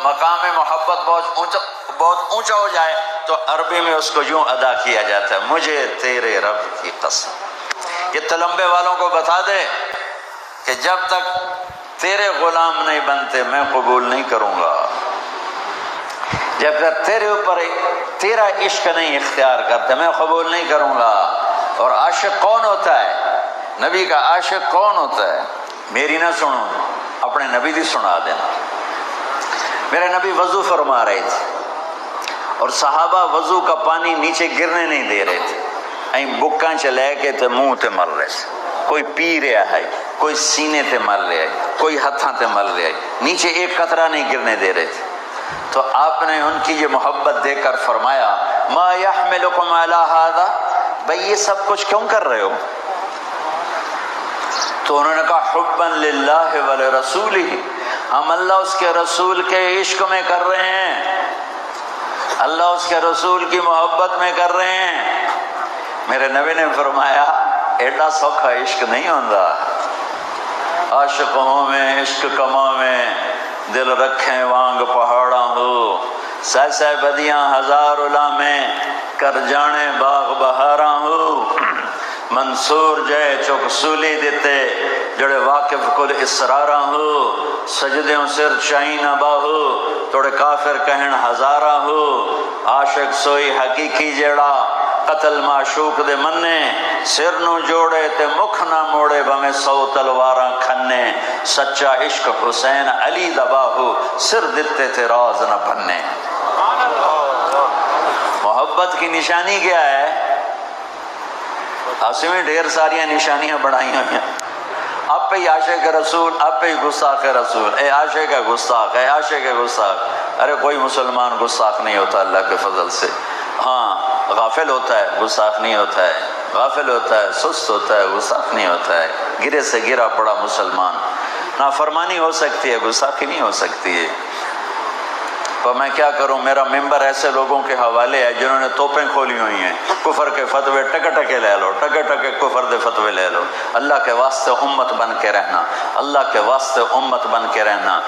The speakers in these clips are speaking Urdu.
مقام محبت بہت اونچا ہو جائے تو عربی میں اس کو یوں ادا کیا جاتا ہے، مجھے تیرے رب کی قسم۔ یہ تلمبے والوں کو بتا دے کہ جب تک تیرے غلام نہیں بنتے میں قبول نہیں کروں گا، جب تک تیرے اوپر تیرا عشق نہیں اختیار کرتے میں قبول نہیں کروں گا۔ اور عاشق کون ہوتا ہے؟ نبی کا عاشق کون ہوتا ہے؟ میری نہ سنو، اپنے نبی دی سنا دینا۔ میرے نبی وضو فرما رہے تھے اور صحابہ وضو کا پانی نیچے گرنے نہیں دے رہے تھے، این بکاں چ لے کے تے منہ تے مل رہے تھے، کوئی پی رہا ہے، کوئی سینے تے مل رہا ہے، کوئی ہتھاں تے مل رہا ہے، نیچے ایک قطرہ نہیں گرنے دے رہے تھے۔ تو آپ نے ان کی یہ محبت دیکھ کر فرمایا ما یحملکم علی ھذا، بھئی یہ سب کچھ کیوں کر رہے ہو؟ تو انہوں نے کہا حبا للہ ولرسولہ، ہم اللہ اس کے رسول کے عشق میں کر رہے ہیں، اللہ اس کے رسول کی محبت میں کر رہے ہیں۔ میرے نبی نے فرمایا ایڈا سوکھا عشق نہیں ہوتا، عاشقوں میں عشق کما میں دل رکھیں وانگ پہاڑاں ہو، سہ سہ بدیاں ہزار علامیں کر جانے باغ بہاراں ہو، منصور جے چک سولی دیتے جڑے واقف کل اسراراں ہو، سجدوں سر چائی نہ باہو توڑے کافر کہن ہزارہ ہو، عاشق سوئی حقیقی جیڑا قتل معشوق دے مننے، سر نو جوڑے تے مکھ نہ موڑے بھمیں 100 تلواراں کھنے، سچا عشق حسین علی دا باہو سر دیتے تھے راز نہ بننے۔ محبت کی نشانی کیا ہے؟ اسی میں ڈھیر ساریاں نشانیاں بڑھائی ہوئی ہیں۔ آپ پہ عاشق رسول، آپ پہ گستاخ رسول، اے عاشق گستاخ، اے عاشق گستاخ۔ ارے کوئی مسلمان گستاخ نہیں ہوتا اللہ کے فضل سے، ہاں غافل ہوتا ہے، گستاخ نہیں ہوتا ہے، غافل ہوتا ہے، سست ہوتا ہے، گستاخ نہیں ہوتا ہے، گرے سے گرا پڑا مسلمان۔ نافرمانی ہو سکتی ہے، گستاخی نہیں ہو سکتی ہے۔ تو میں کیا کروں، میرا ممبر ایسے لوگوں کے حوالے ہے جنہوں نے توپیں کھولی ہوئی ہیں، کفر کے فتوے ٹکے ٹکے لے لو، ٹکے ٹکے کفر دے فتوے لے لو۔ اللہ کے واسطے امت بن کے رہنا، اللہ کے واسطے امت بن کے رہنا۔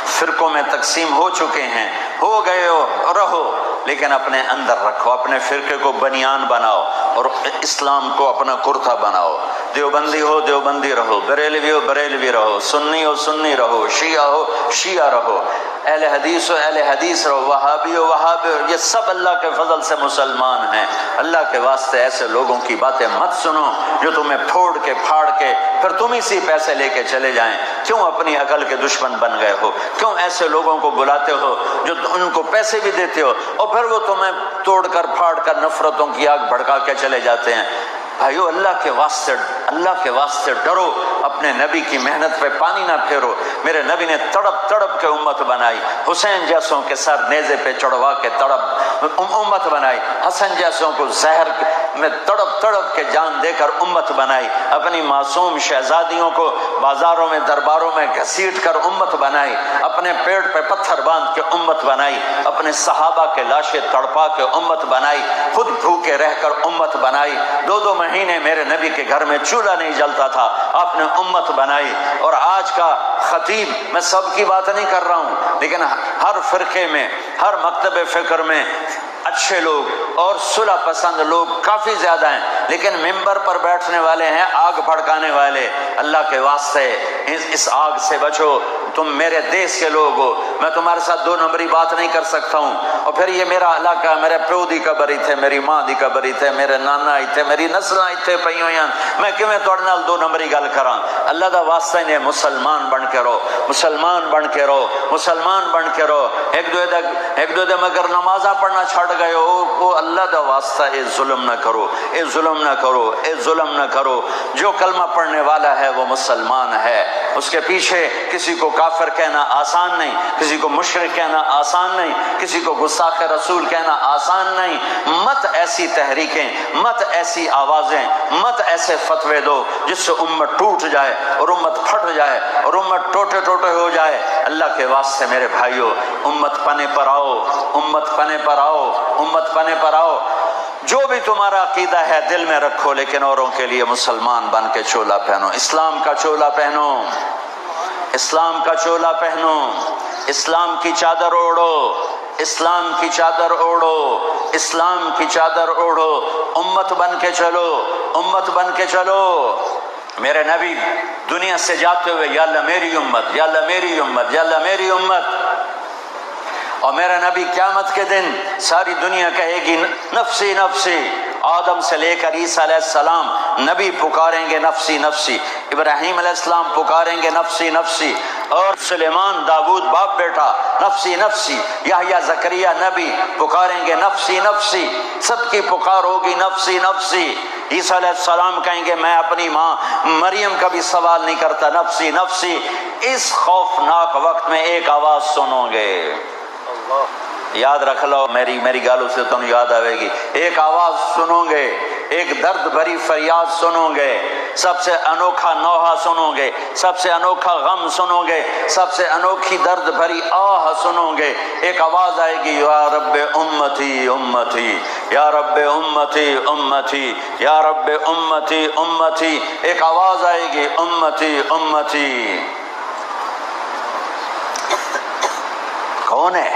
فرقوں میں تقسیم ہو چکے ہیں، ہو گئے ہو رہو، لیکن اپنے اندر رکھو، اپنے فرقے کو بنیان بناؤ اور اسلام کو اپنا کرتا بناؤ۔ دیوبندی ہو دیوبندی رہو، بریلوی ہو بریلوی رہو، سنی ہو سنی رہو، شیعہ ہو شیعہ رہو، اہل حدیث ہو اہل حدیث رہو، وہابی ہو وہابی ہو، یہ سب اللہ کے فضل سے مسلمان ہیں۔ اللہ کے واسطے ایسے لوگوں کی باتیں مت سنو جو تمہیں پھوڑ کے پھاڑ کے پھر تم ہی سی پیسے لے کے چلے جائیں۔ کیوں اپنی عقل کے دشمن بن گئے ہو؟ کیوں ایسے لوگوں کو بلاتے ہو جو ان کو پیسے بھی دیتے ہو اور پھر وہ تمہیں توڑ کر پھاڑ کر نفرتوں کی آگ بھڑکا کے چلے جاتے ہیں؟ بھائیو اللہ کے واسطے ڈرو، اپنے نبی کی محنت پہ پانی نہ پھیرو۔ میرے نبی نے تڑپ تڑپ کے امت بنائی، حسین جیسوں کے سر نیزے پہ چڑھوا کے تڑپ امت بنائی، حسن جیسوں کو زہر میں تڑپ تڑپ کے جان دے کر امت بنائی، اپنی معصوم شہزادیوں کو بازاروں میں درباروں میں گھسیٹ کر امت بنائی، اپنے پیٹ پہ پتھر باندھ کے امت بنائی، اپنے صحابہ کے لاشیں تڑپا کے امت بنائی، خود بھوکے رہ کر امت بنائی۔ 2 مہینے میرے نبی کے گھر میں چولہا نہیں جلتا تھا، آپ نے امت بنائی۔ اور آج کا خطیب، میں سب کی بات نہیں کر رہا ہوں، لیکن ہر فرقے میں، ہر مکتب فکر میں اچھے لوگ اور صلح پسند لوگ کافی زیادہ ہیں، لیکن ممبر پر بیٹھنے والے ہیں آگ بھڑکانے والے۔ اللہ کے واسطے اس آگ سے بچو۔ تم میرے دیس کے لوگ ہو، میں تمہارے ساتھ 2 نمبری بات نہیں کر سکتا ہوں۔ اور پھر یہ میرا علاقہ، میرے پیو دی قبر ہی تھے، میری ماں دی قبر ہی تھے، میرے نانا ہی تھے، میری نسلاں ہی تھے پئی ہوئیاں، میں کیویں تہاڈے نال 2 نمبری گل کراں؟ اللہ دا واسطہ نے مسلمان بن کے رہو، مسلمان بن کے رہو، مسلمان بن کے رہو۔ ایک دو دے مگر نمازاں پڑھنا چھڑ گئے ہو، اللہ دا واسطہ اے ظلم نہ کرو، اے ظلم نہ کرو، اے ظلم نہ کرو۔ جو کلمہ پڑھنے والا ہے وہ مسلمان ہے، اس کے پیچھے کسی کو کافر کہنا آسان نہیں، کسی کو مشرک کہنا آسان نہیں، کسی کو گستاخ رسول کہنا آسان نہیں۔ مت ایسی تحریکیں، مت ایسی آوازیں، مت ایسے فتوے دو جس سے امت ٹوٹ جائے اور امت پھٹ جائے اور امت ٹوٹے ٹوٹے ہو جائے۔ اللہ کے واسطے میرے بھائیو، امت پنے پر آؤ، امت پنے پر آؤ، امت پنے پر آؤ۔ جو بھی تمہارا عقیدہ ہے دل میں رکھو، لیکن اوروں کے لیے مسلمان بن کے چولا پہنو، اسلام کا چولا پہنو، اسلام کا چولا پہنو۔ اسلام کی چادر اوڑھو، اسلام کی چادر اوڑھو، اسلام کی چادر اوڑھو، امت بن کے چلو، امت بن کے چلو۔ میرے نبی دنیا سے جاتے ہوئے یا اللہ میری امت، یا اللہ میری امت، یا اللہ میری امت، اور میرا نبی قیامت کے دن ساری دنیا کہے گی نفسی نفسی۔ آدم سے لے کر عیسیٰ علیہ السلام نبی پکاریں گے نفسی نفسی، ابراہیم علیہ السلام پکاریں گے نفسی نفسی، اور سلیمان داؤد باپ بیٹا نفسی نفسی، یحییٰ زکریا نبی پکاریں گے نفسی نفسی، سب کی پکار ہوگی نفسی نفسی۔ عیسیٰ علیہ السلام کہیں گے میں اپنی ماں مریم کا بھی سوال نہیں کرتا، نفسی نفسی۔ اس خوفناک وقت میں ایک آواز سنو گے، یاد رکھ لو، میری گالوں سے تم یاد آئے گی، ایک آواز سنو گے، ایک درد بھری فریاد سنو گے، سب سے انوکھا نوحہ سنو گے، سب سے انوکھا غم سنو گے، سب سے انوکھی درد بھری آہ سنو گے۔ ایک آواز آئے گی یا رب امتی امتی، یا رب امتی امتی، یا رب امتی امتی، ایک آواز آئے گی امتی امتی۔ کون ہے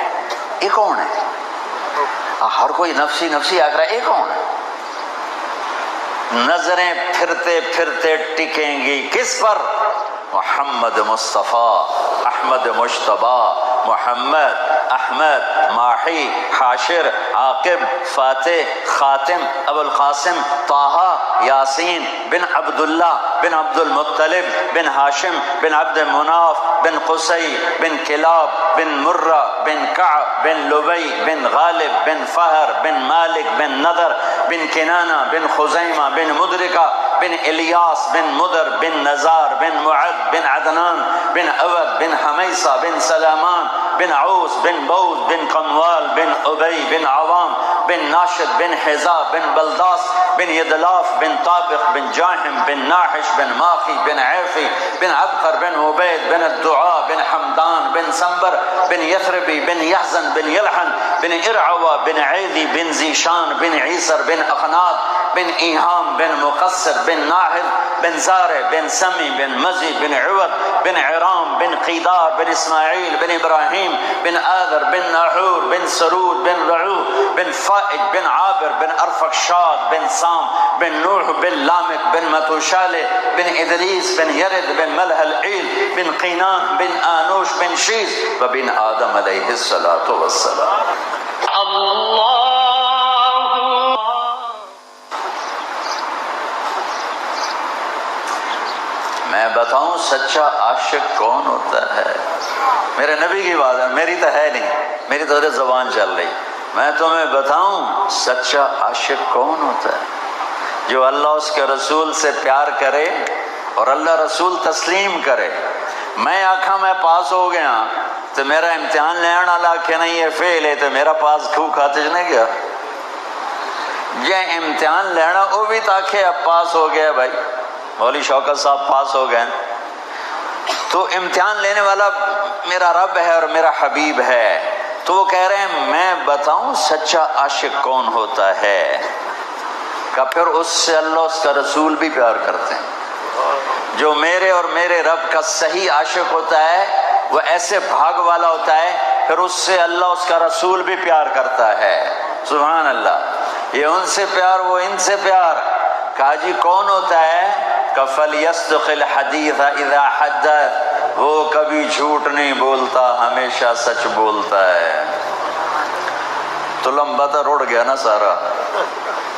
یہ؟ کون ہے؟ ہر کوئی نفسی نفسی آ کر یہ کون ہے؟ نظریں پھرتے پھرتے ٹکیں گی کس پر؟ محمد مصطفیٰ، احمد مجتبیٰ، محمد، احمد، ماحی، حاشر، عاقب، فاتح، خاتم، ابو القاسم، طه، یاسین، بن عبداللہ، بن عبد المطلب، بن ہاشم، بن عبد مناف، بن قصی، بن کلاب، بن مرہ، بن کعب، بن لبی، بن غالب، بن فہر، بن مالک، بن نضر، بن کنانہ، بن خزیمہ، بن مدرکہ، بن الیاس، بن مدر، بن نزار، بن معد، بن عدنان، بن عود، بن حمیصہ، بن سلامان، بن عوس، بن بوز، بن قموال، بن ابی، بن عوام، بن ناشد، بن حزاب، بن بلداس، بن یدلاف، بن طابق، بن جاحم، بن ناحش، بن ماخی، بن عیفی، بن عبقر، بن عبید، بن الدعاء، بن حمدان، بن سنبر، بن یثربی، بن یحزن، بن یلحن، بن ارعوہ، بن عیدی، بن ذیشان، بن عیسر، بن اخناد، بن ایہام، بن مقصر، بن ناہد، بن زارع، بن سمی، بن مزی، بن عوض، بن عرام، بن قیدار، بن اسماعیل، بن ابراہیم، بن آذر، بن ناحور، بن سرود، بن رعو، بن فائج، بن عابر، بن ارفقشاد، بن سام، بن نوح، بن لامک، بن متوشالح، بن ادریس، بن یرد، بن ملح العیل، بن قینان، بن آنوش، بن شیز، وبن آدم علیہ الصلاۃ والسلام۔ اللہ میں بتاؤں سچا عاشق کون ہوتا ہے؟ میرے نبی کی بات ہے، میری تو ہے نہیں، میری تو زبان چل رہی۔ میں تمہیں بتاؤں سچا عاشق کون ہوتا ہے؟ جو اللہ اس کے رسول سے پیار کرے اور اللہ رسول تسلیم کرے۔ میں آکھا میں پاس ہو گیا تو میرا امتحان لین والا کہ نہیں ہے فیل ہے تو میرا پاس کھو کھاتے نہیں گیا؟ یہ امتحان لینا وہ بھی تاکہ اب پاس ہو گیا بھائی، مولوی شوکت صاحب پاس ہو گئے، تو امتحان لینے والا میرا رب ہے اور میرا حبیب ہے۔ تو وہ کہہ رہے ہیں میں بتاؤں سچا عاشق کون ہوتا ہے؟ کہ پھر اس سے اللہ اس کا رسول بھی پیار کرتے ہیں۔ جو میرے اور میرے رب کا صحیح عاشق ہوتا ہے وہ ایسے بھاگ والا ہوتا ہے، پھر اس سے اللہ اس کا رسول بھی پیار کرتا ہے۔ سبحان اللہ، یہ ان سے پیار وہ ان سے پیار۔ کہا جی کون ہوتا ہے؟ کہ فَلْيَصْدِقِ الْحَدِيثَ إِذَا حَدَّثَ، وہ کبھی جھوٹ نہیں بولتا، ہمیشہ سچ بولتا ہے۔ تو لمبا تو روڑ گیا نا سارا،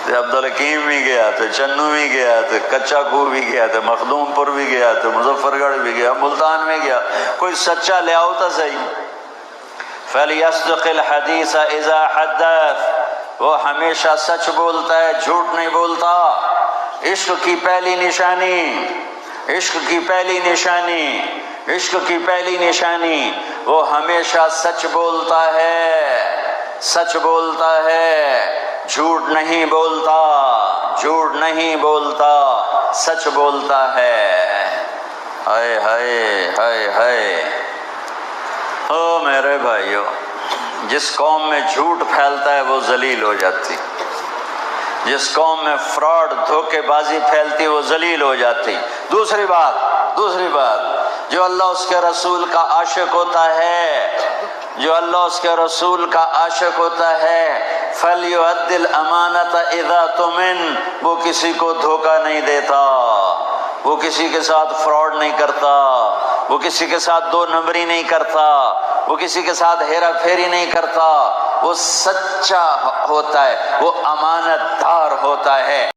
تو عبدالحکیم بھی گیا، تو چنو بھی گیا، تو کچا کو بھی گیا، تو مخدوم پور بھی گیا، تو مظفر گڑھ بھی گیا، ملتان میں گیا، کوئی سچا لے آؤ تو صحیح۔ فَلْيَصْدِقِ الْحَدِيثَ إِذَا حَدَّثَ، وہ ہمیشہ سچ بولتا ہے، جھوٹ نہیں بولتا۔ عشق کی پہلی نشانی، عشق کی پہلی نشانی، عشق کی پہلی نشانی، وہ ہمیشہ سچ بولتا ہے، سچ بولتا ہے، جھوٹ نہیں بولتا، جھوٹ نہیں بولتا، سچ بولتا ہے۔ ہائے ہائے ہائے ہائے، او میرے بھائیو، جس قوم میں جھوٹ پھیلتا ہے وہ ذلیل ہو جاتی، جس قوم میں فراڈ دھوکے بازی پھیلتی وہ ذلیل ہو جاتی۔ دوسری بات، جو اللہ اس کے رسول کا عاشق ہوتا ہے، جو اللہ اس کے رسول کا عاشق ہوتا ہے، فَلْيُؤَدِّ الْأَمَانَةَ إِذَا تُمِنَ، وہ کسی کو دھوکہ نہیں دیتا، وہ کسی کے ساتھ فراڈ نہیں کرتا، وہ کسی کے ساتھ دو نمبری نہیں کرتا، وہ کسی کے ساتھ ہیرا پھیری نہیں کرتا، وہ سچا ہوتا ہے، وہ امانت دار ہوتا ہے۔